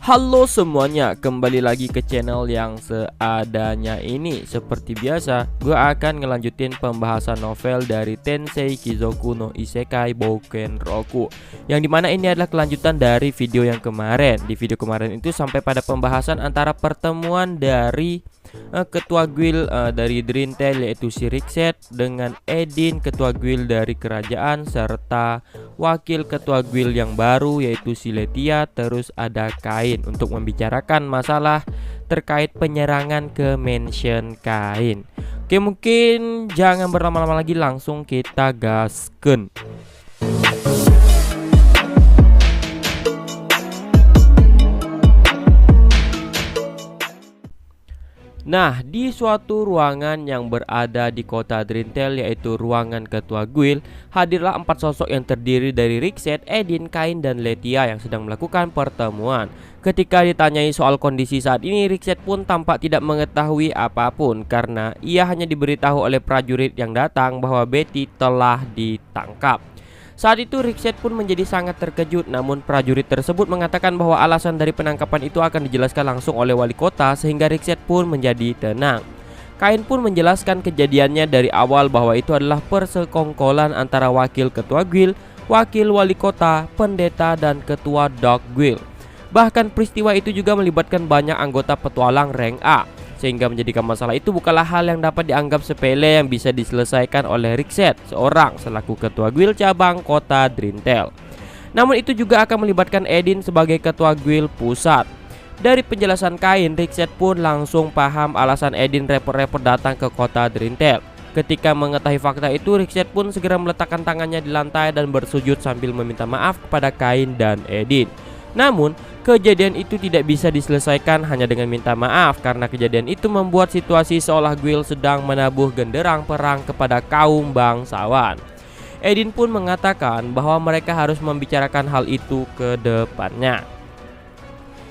Halo semuanya, kembali lagi ke channel yang seadanya ini. Seperti biasa, gue akan ngelanjutin pembahasan novel dari Tensei Kizoku no Isekai Bouken Roku, yang dimana ini adalah kelanjutan dari video yang kemarin. Di video kemarin itu sampai pada pembahasan antara pertemuan dari ketua guild dari Drintel yaitu si Rikset dengan Edin, ketua guild dari kerajaan, serta wakil ketua guild yang baru yaitu si Letia. Terus ada Kain untuk membicarakan masalah terkait penyerangan ke mansion Kain. Oke, mungkin jangan berlama-lama lagi, langsung kita gasken. Nah, di suatu ruangan yang berada di kota Drintel yaitu ruangan ketua guild, hadirlah 4 sosok yang terdiri dari Rikset, Edin, Kain, dan Letia yang sedang melakukan pertemuan. Ketika ditanyai soal kondisi saat ini, Rikset pun tampak tidak mengetahui apapun karena ia hanya diberitahu oleh prajurit yang datang bahwa Betty telah ditangkap. Saat itu Rikset pun menjadi sangat terkejut, namun prajurit tersebut mengatakan bahwa alasan dari penangkapan itu akan dijelaskan langsung oleh wali kota, sehingga Rikset pun menjadi tenang. Kain pun menjelaskan kejadiannya dari awal bahwa itu adalah persekongkolan antara wakil ketua guild, wakil wali kota, pendeta, dan ketua dog guild. Bahkan peristiwa itu juga melibatkan banyak anggota petualang rank A, sehingga menjadikan masalah itu bukanlah hal yang dapat dianggap sepele yang bisa diselesaikan oleh Rikset seorang selaku ketua guild cabang kota Drintel. Namun itu juga akan melibatkan Edin sebagai ketua guild pusat. Dari penjelasan Kain, Rikset pun langsung paham alasan Edin repot-repot datang ke kota Drintel. Ketika mengetahui fakta itu, Rikset pun segera meletakkan tangannya di lantai dan bersujud sambil meminta maaf kepada Kain dan Edin. Namun, kejadian itu tidak bisa diselesaikan hanya dengan minta maaf, karena kejadian itu membuat situasi seolah guild sedang menabuh genderang perang kepada kaum bangsawan. Edin pun mengatakan bahwa mereka harus membicarakan hal itu ke depannya.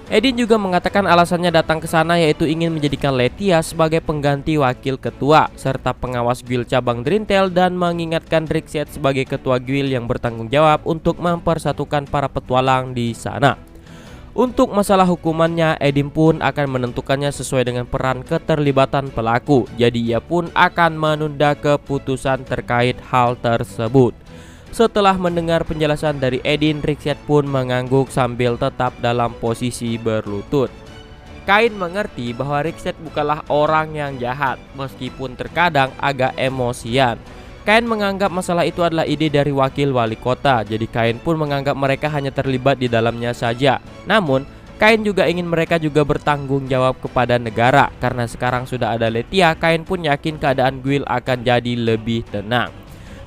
Edin juga mengatakan alasannya datang ke sana yaitu ingin menjadikan Letia sebagai pengganti wakil ketua serta pengawas guild cabang Drintel, dan mengingatkan Rikset sebagai ketua guild yang bertanggung jawab untuk mempersatukan para petualang di sana. Untuk masalah hukumannya, Edin pun akan menentukannya sesuai dengan peran keterlibatan pelaku. Jadi ia pun akan menunda keputusan terkait hal tersebut. Setelah mendengar penjelasan dari Edin, Rikset pun mengangguk sambil tetap dalam posisi berlutut. Kain mengerti bahwa Rikset bukanlah orang yang jahat, meskipun terkadang agak emosian. Kain menganggap masalah itu adalah ide dari wakil wali kota, jadi Kain pun menganggap mereka hanya terlibat di dalamnya saja. Namun, Kain juga ingin mereka juga bertanggung jawab kepada negara. Karena sekarang sudah ada Letia, Kain pun yakin keadaan guild akan jadi lebih tenang.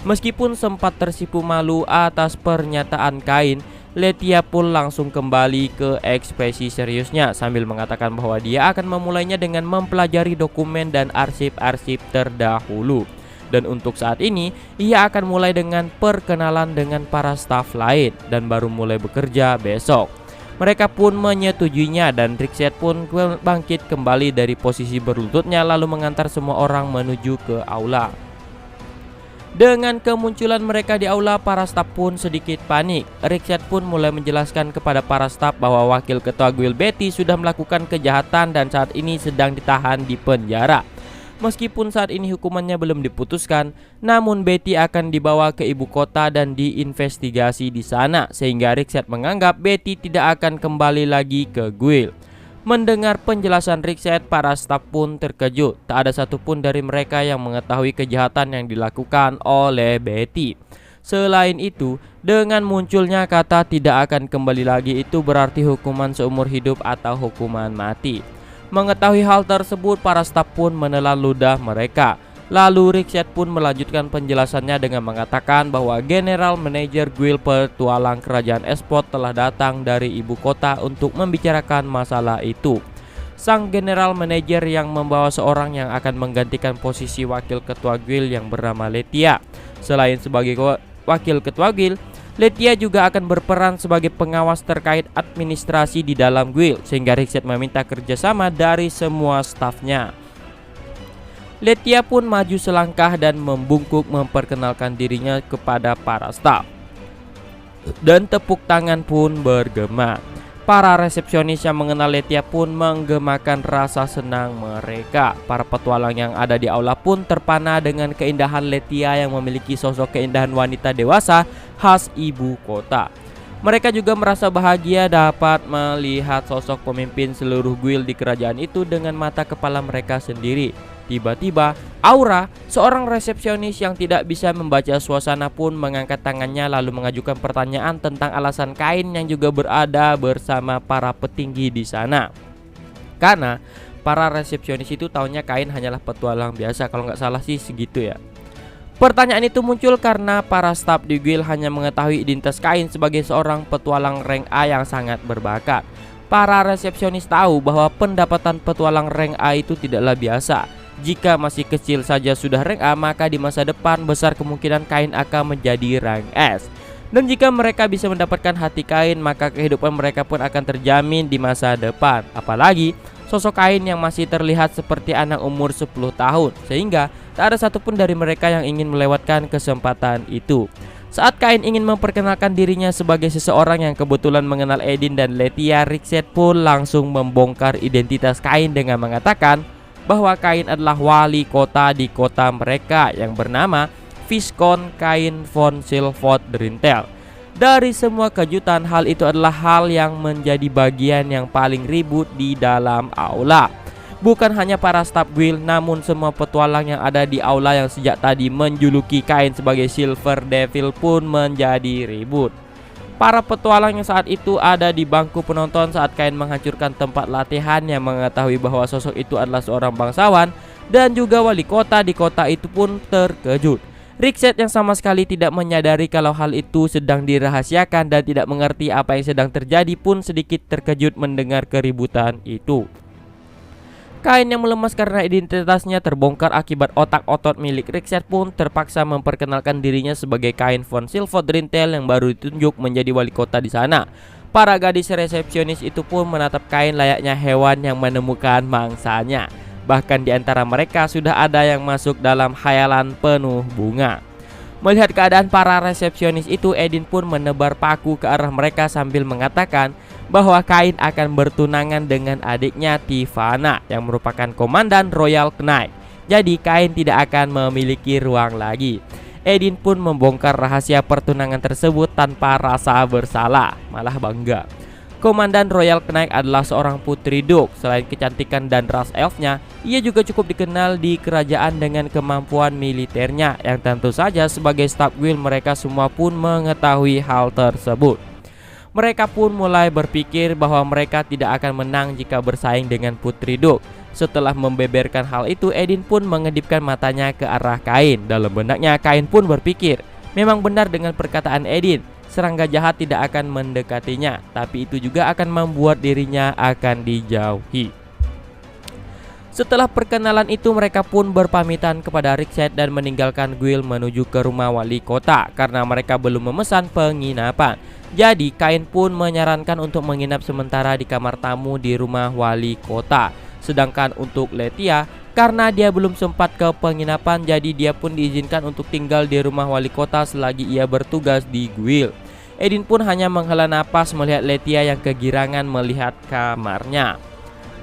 Meskipun sempat tersipu malu atas pernyataan Kain, Letia pun langsung kembali ke ekspresi seriusnya sambil mengatakan bahwa dia akan memulainya dengan mempelajari dokumen dan arsip-arsip terdahulu. Dan untuk saat ini, ia akan mulai dengan perkenalan dengan para staf lain dan baru mulai bekerja besok. Mereka pun menyetujuinya dan Rikset pun bangkit kembali dari posisi berlututnya lalu mengantar semua orang menuju ke aula. Dengan kemunculan mereka di aula, para staf pun sedikit panik. Rikset pun mulai menjelaskan kepada para staf bahwa wakil ketua guild Betty sudah melakukan kejahatan dan saat ini sedang ditahan di penjara. Meskipun saat ini hukumannya belum diputuskan, namun Betty akan dibawa ke ibu kota dan diinvestigasi di sana, sehingga Rikset menganggap Betty tidak akan kembali lagi ke guild. Mendengar penjelasan Rikset, para staf pun terkejut. Tak ada satupun dari mereka yang mengetahui kejahatan yang dilakukan oleh Betty. Selain itu, dengan munculnya kata tidak akan kembali lagi itu berarti hukuman seumur hidup atau hukuman mati. Mengetahui hal tersebut, para staf pun menelan ludah mereka. Lalu Rikset pun melanjutkan penjelasannya dengan mengatakan bahwa General Manager Guild Petualang Kerajaan Espot telah datang dari ibu kota untuk membicarakan masalah itu. Sang General Manager yang membawa seorang yang akan menggantikan posisi wakil ketua guild yang bernama Letia. Selain sebagai wakil ketua guild, Lethia juga akan berperan sebagai pengawas terkait administrasi di dalam guild, sehingga Rixet meminta kerjasama dari semua stafnya. Lethia pun maju selangkah dan membungkuk memperkenalkan dirinya kepada para staf. Dan tepuk tangan pun bergema. Para resepsionis yang mengenal Lethia pun menggemakan rasa senang mereka. Para petualang yang ada di aula pun terpana dengan keindahan Lethia yang memiliki sosok keindahan wanita dewasa khas ibu kota. Mereka juga merasa bahagia dapat melihat sosok pemimpin seluruh guild di kerajaan itu dengan mata kepala mereka sendiri. Tiba-tiba, Aura, seorang resepsionis yang tidak bisa membaca suasana pun mengangkat tangannya lalu mengajukan pertanyaan tentang alasan Kain yang juga berada bersama para petinggi di sana. Karena para resepsionis itu taunya Kain hanyalah petualang biasa, kalau nggak salah sih segitu ya. Pertanyaan itu muncul karena para staf di guild hanya mengetahui identitas Kain sebagai seorang petualang rank A yang sangat berbakat. Para resepsionis tahu bahwa pendapatan petualang rank A itu tidaklah biasa. Jika masih kecil saja sudah rank A, maka di masa depan besar kemungkinan Kain akan menjadi rank S. Dan jika mereka bisa mendapatkan hati Kain, maka kehidupan mereka pun akan terjamin di masa depan. Apalagi sosok Kain yang masih terlihat seperti anak umur 10 tahun, sehingga tak ada satupun dari mereka yang ingin melewatkan kesempatan itu. Saat Kain ingin memperkenalkan dirinya sebagai seseorang yang kebetulan mengenal Edin dan Lethia, Rixet pun langsung membongkar identitas Kain dengan mengatakan bahwa Kain adalah wali kota di kota mereka yang bernama Viscount Kain von Silvoth Drintel. Dari semua kejutan, hal itu adalah hal yang menjadi bagian yang paling ribut di dalam aula. Bukan hanya para staf guild, namun semua petualang yang ada di aula yang sejak tadi menjuluki Kain sebagai Silver Devil pun menjadi ribut. Para petualang yang saat itu ada di bangku penonton saat Kain menghancurkan tempat latihan yang mengetahui bahwa sosok itu adalah seorang bangsawan dan juga wali kota di kota itu pun terkejut. Rixet yang sama sekali tidak menyadari kalau hal itu sedang dirahasiakan dan tidak mengerti apa yang sedang terjadi pun sedikit terkejut mendengar keributan itu. Kain yang melemas karena identitasnya terbongkar akibat otak-otot milik Rixet pun terpaksa memperkenalkan dirinya sebagai Kain von Silvoth Drintel yang baru ditunjuk menjadi wali kota di sana. Para gadis resepsionis itu pun menatap Kain layaknya hewan yang menemukan mangsanya. Bahkan di antara mereka sudah ada yang masuk dalam khayalan penuh bunga. Melihat keadaan para resepsionis itu, Edin pun menebar paku ke arah mereka sambil mengatakan bahwa Kain akan bertunangan dengan adiknya Tivana yang merupakan komandan Royal Knight. Jadi Kain tidak akan memiliki ruang lagi. Edin pun membongkar rahasia pertunangan tersebut tanpa rasa bersalah, malah bangga. Komandan Royal Knight adalah seorang putri Duke. Selain kecantikan dan ras elfnya, ia juga cukup dikenal di kerajaan dengan kemampuan militernya yang tentu saja sebagai staf guild mereka semua pun mengetahui hal tersebut. Mereka pun mulai berpikir bahwa mereka tidak akan menang jika bersaing dengan Putri Duke. Setelah membeberkan hal itu, Edin pun mengedipkan matanya ke arah Kain. Dalam benaknya, Kain pun berpikir, memang benar dengan perkataan Edin, serangga jahat tidak akan mendekatinya, tapi itu juga akan membuat dirinya akan dijauhi. Setelah perkenalan itu, mereka pun berpamitan kepada Rixet dan meninggalkan guild menuju ke rumah wali kota karena mereka belum memesan penginapan. Jadi Kain pun menyarankan untuk menginap sementara di kamar tamu di rumah wali kota. Sedangkan untuk Lethia, karena dia belum sempat ke penginapan, jadi dia pun diizinkan untuk tinggal di rumah wali kota selagi ia bertugas di guild. Edin pun hanya menghela napas melihat Lethia yang kegirangan melihat kamarnya.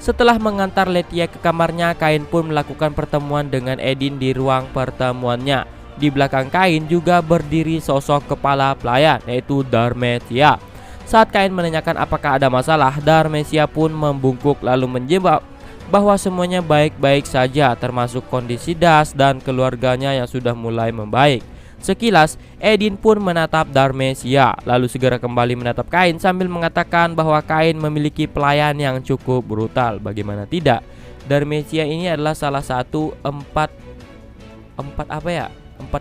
Setelah mengantar Lethia ke kamarnya, Kain pun melakukan pertemuan dengan Edin di ruang pertemuannya. Di belakang Kain juga berdiri sosok kepala pelayan, yaitu Dharmesia. Saat Kain menanyakan apakah ada masalah, Dharmesia pun membungkuk lalu menjawab bahwa semuanya baik-baik saja, termasuk kondisi Das dan keluarganya yang sudah mulai membaik. Sekilas, Edin pun menatap Dharmesia, lalu segera kembali menatap Kain sambil mengatakan bahwa Kain memiliki pelayan yang cukup brutal. Bagaimana tidak, Dharmesia ini adalah salah satu empat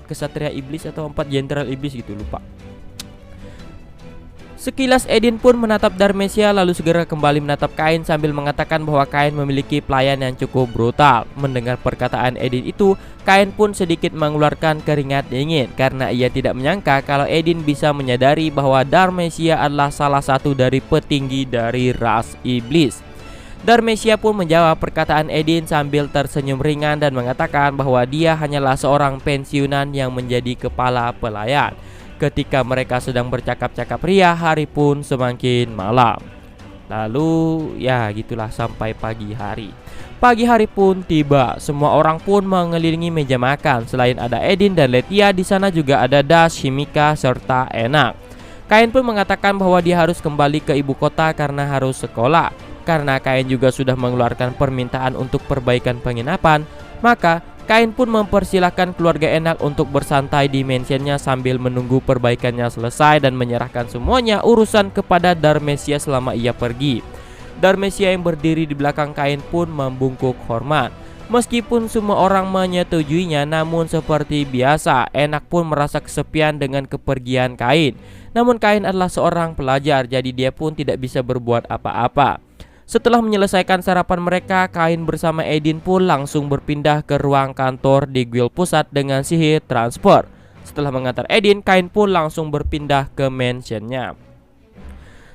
kesatria iblis atau 4 jenderal iblis gitu, lupa. Sekilas Edin pun menatap Dharmesia lalu segera kembali menatap Kain sambil mengatakan bahwa Kain memiliki pelayan yang cukup brutal. Mendengar perkataan Edin itu, Kain pun sedikit mengeluarkan keringat dingin karena ia tidak menyangka kalau Edin bisa menyadari bahwa Dharmesia adalah salah satu dari petinggi dari ras iblis. Dharmesia pun menjawab perkataan Edin sambil tersenyum ringan dan mengatakan bahwa dia hanyalah seorang pensiunan yang menjadi kepala pelayan. Ketika mereka sedang bercakap-cakap ria, hari pun semakin malam. Lalu ya gitulah sampai pagi hari. Pagi hari pun tiba, semua orang pun mengelilingi meja makan. Selain ada Edin dan Lethia, di sana juga ada Das, Shimika, serta Enak. Kain pun mengatakan bahwa dia harus kembali ke ibu kota karena harus sekolah. Karena Kain juga sudah mengeluarkan permintaan untuk perbaikan penginapan, maka Kain pun mempersilahkan keluarga Enak untuk bersantai di mansionnya sambil menunggu perbaikannya selesai dan menyerahkan semuanya urusan kepada Dharmesia selama ia pergi. Dharmesia yang berdiri di belakang Kain pun membungkuk hormat. Meskipun semua orang menyetujuinya, namun seperti biasa Enak pun merasa kesepian dengan kepergian Kain. Namun Kain adalah seorang pelajar, jadi dia pun tidak bisa berbuat apa-apa. Setelah menyelesaikan sarapan mereka, Kain bersama Edin pun langsung berpindah ke ruang kantor di guild pusat dengan sihir transfer. Setelah mengantar Edin, Kain pun langsung berpindah ke mansionnya.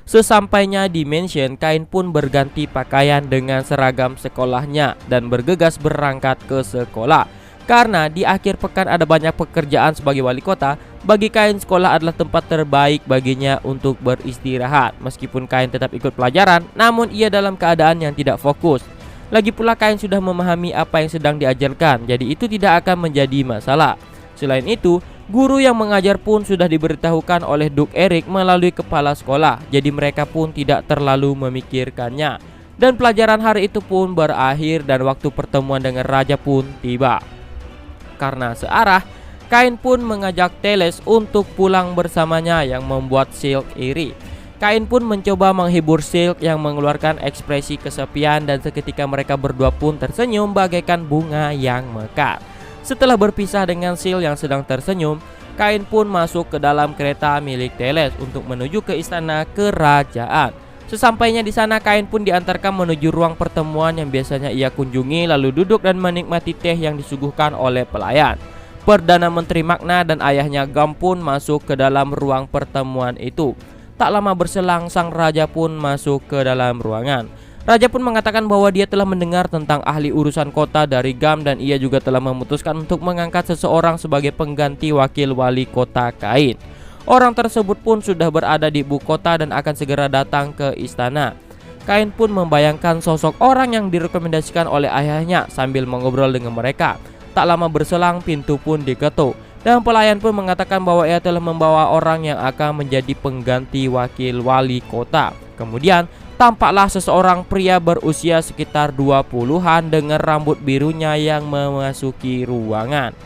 Sesampainya di mansion, Kain pun berganti pakaian dengan seragam sekolahnya dan bergegas berangkat ke sekolah. Karena di akhir pekan ada banyak pekerjaan sebagai wali kota, bagi Kain sekolah adalah tempat terbaik baginya untuk beristirahat. Meskipun Kain tetap ikut pelajaran, namun ia dalam keadaan yang tidak fokus. Lagi pula Kain sudah memahami apa yang sedang diajarkan, jadi itu tidak akan menjadi masalah. Selain itu, guru yang mengajar pun sudah diberitahukan oleh Duke Eric melalui kepala sekolah, jadi mereka pun tidak terlalu memikirkannya. Dan pelajaran hari itu pun berakhir dan waktu pertemuan dengan raja pun tiba. Karena searah, Kain pun mengajak Teles untuk pulang bersamanya yang membuat Silk iri. Kain pun mencoba menghibur Silk yang mengeluarkan ekspresi kesepian dan seketika mereka berdua pun tersenyum bagaikan bunga yang mekar. Setelah berpisah dengan Silk yang sedang tersenyum, Kain pun masuk ke dalam kereta milik Teles untuk menuju ke istana kerajaan. Sesampainya di sana, Kain pun diantarkan menuju ruang pertemuan yang biasanya ia kunjungi lalu duduk dan menikmati teh yang disuguhkan oleh pelayan. Perdana Menteri Magna dan ayahnya Gam pun masuk ke dalam ruang pertemuan itu. Tak lama berselang, sang raja pun masuk ke dalam ruangan. Raja pun mengatakan bahwa dia telah mendengar tentang ahli urusan kota dari Gam dan ia juga telah memutuskan untuk mengangkat seseorang sebagai pengganti wakil wali kota Kain. Orang tersebut pun sudah berada di ibu kota dan akan segera datang ke istana. Kain pun membayangkan sosok orang yang direkomendasikan oleh ayahnya sambil mengobrol dengan mereka. Tak lama berselang, pintu pun diketuk dan pelayan pun mengatakan bahwa ia telah membawa orang yang akan menjadi pengganti wakil wali kota. Kemudian tampaklah seseorang pria berusia sekitar 20-an dengan rambut birunya yang memasuki ruangan.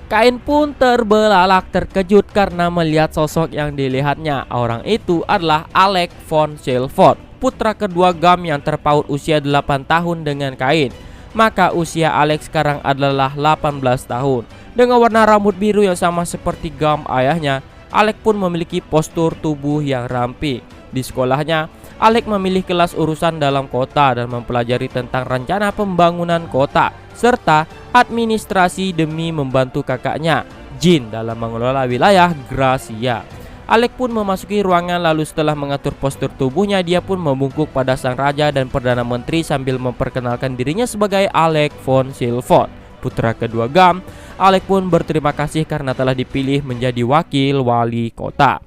Kain pun terbelalak terkejut karena melihat sosok yang dilihatnya. Orang itu adalah Alec von Silford, putra kedua Gam yang terpaut usia 8 tahun dengan Kain. Maka usia Alex sekarang adalah 18 tahun. Dengan warna rambut biru yang sama seperti Gam ayahnya, Alec pun memiliki postur tubuh yang ramping. Di sekolahnya, Alec memilih kelas urusan dalam kota dan mempelajari tentang rencana pembangunan kota serta administrasi demi membantu kakaknya, Jin, dalam mengelola wilayah Gracia. Alec pun memasuki ruangan lalu setelah mengatur postur tubuhnya, dia pun membungkuk pada sang raja dan perdana menteri sambil memperkenalkan dirinya sebagai Alec von Silford, putra kedua Gam. Alec pun berterima kasih karena telah dipilih menjadi wakil wali kota.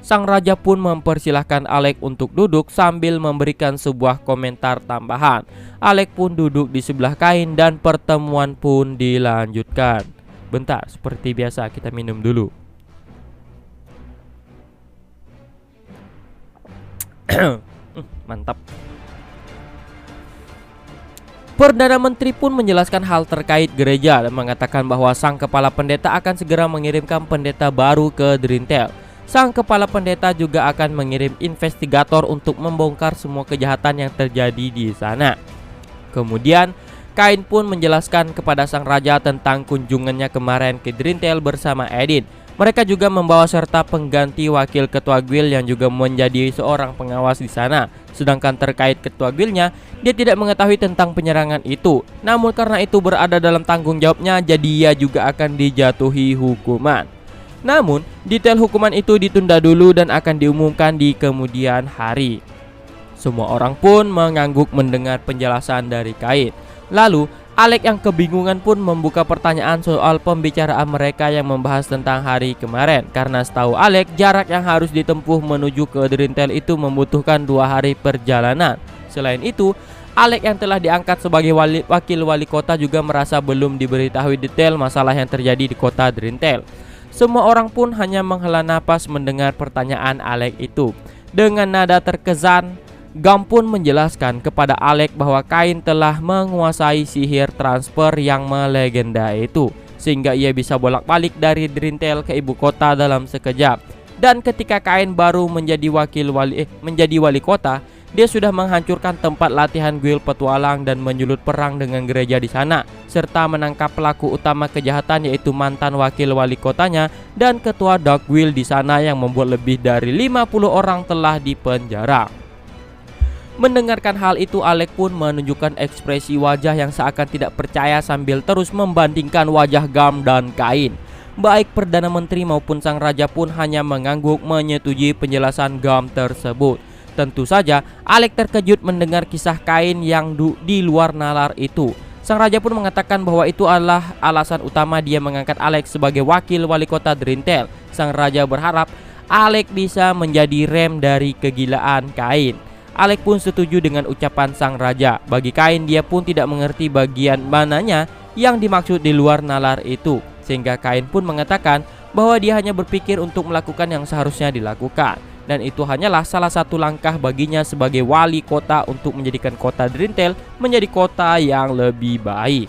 Sang raja pun mempersilahkan Alec untuk duduk sambil memberikan sebuah komentar tambahan. Alec pun duduk di sebelah Kain dan pertemuan pun dilanjutkan. Bentar, seperti biasa kita minum dulu. Mantap. Perdana Menteri pun menjelaskan hal terkait gereja dan mengatakan bahwa sang kepala pendeta akan segera mengirimkan pendeta baru ke Drintel. Sang kepala pendeta juga akan mengirim investigator untuk membongkar semua kejahatan yang terjadi di sana. Kemudian, Kain pun menjelaskan kepada sang raja tentang kunjungannya kemarin ke Drintel bersama Edin. Mereka juga membawa serta pengganti wakil ketua guild yang juga menjadi seorang pengawas di sana. Sedangkan terkait ketua guildnya, dia tidak mengetahui tentang penyerangan itu. Namun karena itu berada dalam tanggung jawabnya, jadi ia juga akan dijatuhi hukuman. Namun, detail hukuman itu ditunda dulu dan akan diumumkan di kemudian hari. Semua orang pun mengangguk mendengar penjelasan dari Kain. Lalu, Alex yang kebingungan pun membuka pertanyaan soal pembicaraan mereka yang membahas tentang hari kemarin. Karena setahu Alex, jarak yang harus ditempuh menuju ke Drintel itu membutuhkan 2 hari perjalanan. Selain itu, Alex yang telah diangkat sebagai wakil wali kota juga merasa belum diberitahui detail masalah yang terjadi di kota Drintel. Semua orang pun hanya menghela napas mendengar pertanyaan Alex itu. Dengan nada terkesan, Gam pun menjelaskan kepada Alex bahwa Kain telah menguasai sihir transfer yang melegenda itu, sehingga ia bisa bolak-balik dari Drintel ke ibu kota dalam sekejap. Dan ketika Kain baru menjadi wali kota, dia sudah menghancurkan tempat latihan guild petualang dan menyulut perang dengan gereja di sana, serta menangkap pelaku utama kejahatan yaitu mantan wakil wali kotanya dan ketua Dark Guild di sana yang membuat lebih dari 50 orang telah dipenjara. Mendengarkan hal itu, Alex pun menunjukkan ekspresi wajah yang seakan tidak percaya sambil terus membandingkan wajah Gam dan Kain. Baik Perdana Menteri maupun Sang Raja pun hanya mengangguk menyetujui penjelasan Gam tersebut. Tentu saja, Alex terkejut mendengar kisah Kain yang di luar nalar itu. Sang Raja pun mengatakan bahwa itu adalah alasan utama dia mengangkat Alex sebagai wakil wali kota Drintel. Sang Raja berharap Alex bisa menjadi rem dari kegilaan Kain. Alex pun setuju dengan ucapan Sang Raja. Bagi Kain, dia pun tidak mengerti bagian mananya yang dimaksud di luar nalar itu, sehingga Kain pun mengatakan bahwa dia hanya berpikir untuk melakukan yang seharusnya dilakukan, dan itu hanyalah salah satu langkah baginya sebagai wali kota untuk menjadikan kota Drintel menjadi kota yang lebih baik.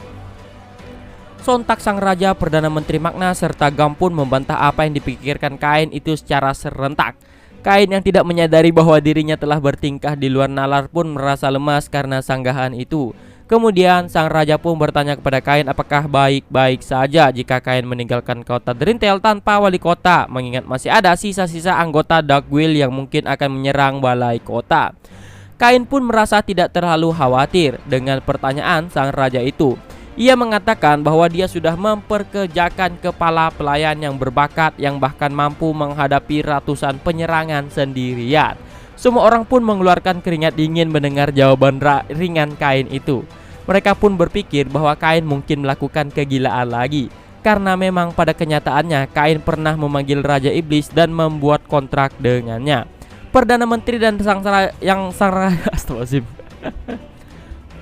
Sontak Sang Raja, Perdana Menteri Magna, serta Gam pun membantah apa yang dipikirkan Kain itu secara serentak. Kain yang tidak menyadari bahwa dirinya telah bertingkah di luar nalar pun merasa lemas karena sanggahan itu. Kemudian Sang Raja pun bertanya kepada Kain apakah baik-baik saja jika Kain meninggalkan kota Drintel tanpa wali kota, mengingat masih ada sisa-sisa anggota Dark Guild yang mungkin akan menyerang balai kota. Kain pun merasa tidak terlalu khawatir dengan pertanyaan Sang Raja itu. Ia mengatakan bahwa dia sudah memperkerjakan kepala pelayan yang berbakat yang bahkan mampu menghadapi ratusan penyerangan sendirian. Semua orang pun mengeluarkan keringat dingin mendengar jawaban ringan Kain itu. Mereka pun berpikir bahwa Kain mungkin melakukan kegilaan lagi, karena memang pada kenyataannya Kain pernah memanggil Raja Iblis dan membuat kontrak dengannya. Perdana Menteri dan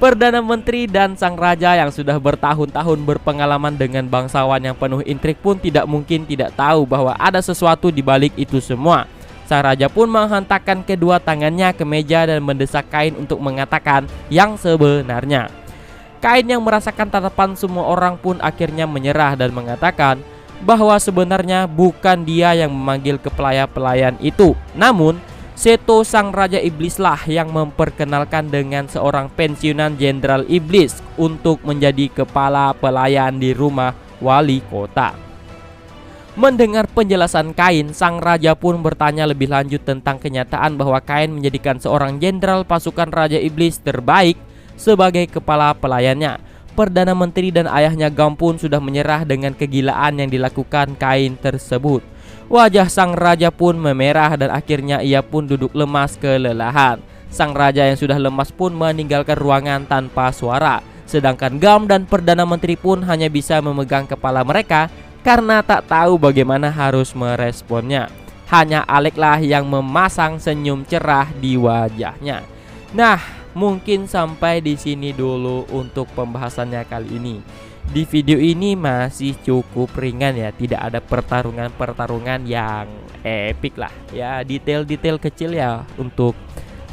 Perdana Menteri dan Sang Raja yang sudah bertahun-tahun berpengalaman dengan bangsawan yang penuh intrik pun tidak mungkin tidak tahu bahwa ada sesuatu di balik itu semua. Sang Raja pun menghentakkan kedua tangannya ke meja dan mendesak Kain untuk mengatakan yang sebenarnya. Kain yang merasakan tatapan semua orang pun akhirnya menyerah dan mengatakan bahwa sebenarnya bukan dia yang memanggil pelayan itu, namun Seto Sang Raja Iblislah yang memperkenalkan dengan seorang pensiunan Jenderal Iblis untuk menjadi kepala pelayan di rumah wali kota. Mendengar penjelasan Kain, Sang Raja pun bertanya lebih lanjut tentang kenyataan bahwa Kain menjadikan seorang jenderal pasukan Raja Iblis terbaik sebagai kepala pelayannya. Perdana Menteri dan ayahnya Gam pun sudah menyerah dengan kegilaan yang dilakukan Kain tersebut. Wajah Sang Raja pun memerah dan akhirnya ia pun duduk lemas kelelahan. Sang Raja yang sudah lemas pun meninggalkan ruangan tanpa suara. Sedangkan Gam dan Perdana Menteri pun hanya bisa memegang kepala mereka karena tak tahu bagaimana harus meresponnya. Hanya Alex lah yang memasang senyum cerah di wajahnya. Nah, mungkin sampai di sini dulu untuk pembahasannya kali ini. Di video ini masih cukup ringan ya, tidak ada pertarungan yang epic lah ya, detail-detail kecil ya untuk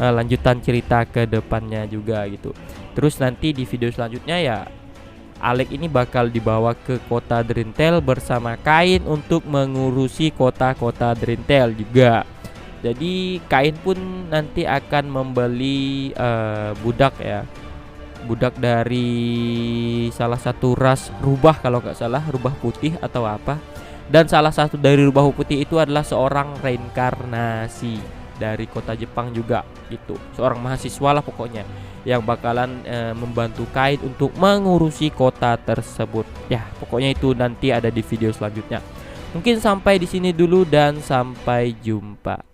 lanjutan cerita ke depannya juga gitu. Terus nanti di video selanjutnya ya Alex ini bakal dibawa ke kota Drintel bersama Kain untuk mengurusi kota-kota Drintel juga. Jadi Kain pun nanti akan membeli budak dari salah satu ras rubah, kalau nggak salah rubah putih atau apa. Dan salah satu dari rubah putih itu adalah seorang reinkarnasi dari kota Jepang juga gitu. Seorang mahasiswa lah pokoknya yang bakalan membantu Kaid untuk mengurusi kota tersebut. Ya, pokoknya itu nanti ada di video selanjutnya. Mungkin sampai di sini dulu dan sampai jumpa.